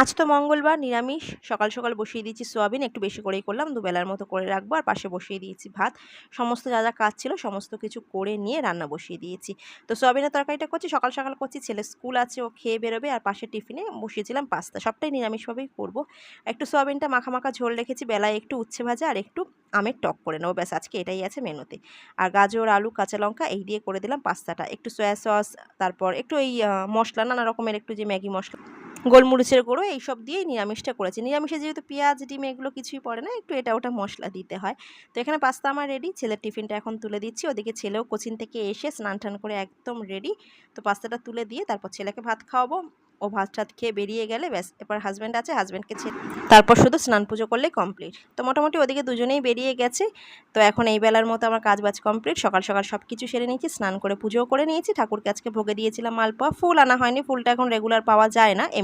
আজ তো মঙ্গলবার, নিরামিষ। সকাল সকাল বসিয়ে দিয়েছি সোয়াবিন, একটু বেশি করেই করলাম, দুবেলার মতো করে রাখবো। আর পাশে বসিয়ে দিয়েছি ভাত। সমস্ত যা যা কাজ ছিল সমস্ত কিছু করে নিয়ে রান্না বসিয়ে দিয়েছি। তো সোয়াবিনের তরকারিটা করছি, সকাল সকাল করছি, ছেলের স্কুল আছে, ও খেয়ে বেরোবে। আর পাশে টিফিনে বসিয়েছিলাম পাস্তা, সবটাই নিরামিষভাবেই করব। একটু সোয়াবিনটা মাখা মাখা ঝোল রেখেছি, বেলায় একটু উচ্ছে ভাজা আর একটু আমের টক করে নেবো, ব্যাস আজকে এটাই আছে মেনুতে। আর গাজর, আলু, কাঁচা লঙ্কা এই দিয়ে করে দিলাম পাস্তাটা। একটু সয়া সস, তারপর একটু এই মশলা, নানা রকমের একটু যে ম্যাগি মশলা, গোলমরিচের গুঁড়ো, এইসব দিয়েই নিরামিষটা করেছি। নিরামিষে যেহেতু পেঁয়াজ, ডিম এগুলো কিছুই পড়ে না, একটু এটা ওটা মশলা দিতে হয়। তো এখানে পাস্তা আমার রেডি, ছেলের টিফিনটা এখন তুলে দিচ্ছি। ওদিকে ছেলেও কোচিং থেকে এসে স্নান টান করে একদম রেডি। তো পাস্তাটা তুলে দিয়ে তারপর ছেলেকে ভাত খাওয়াবো। ও ভাত টাত খেয়ে বেরিয়ে গেলে ব্যাস, এবার হাজব্যান্ড আছে, হাজব্যান্ডকে ছেড়ে তারপর শুধু স্নান পুজো করলেই কমপ্লিট। তো মোটামুটি ওদিকে দুজনেই বেরিয়ে গেছে। তো এখন এই বেলার মতো আমার কাজ বাজ কমপ্লিট। সকাল সকাল সব কিছু সেরে নিয়েছি, স্নান করে পুজোও করে নিয়েছি। ঠাকুরকে আজকে ভোগে দিয়েছিলাম মালপোয়া। ফুল আনা হয়নি, ফুলটা এখন রেগুলার পাওয়া যায় না।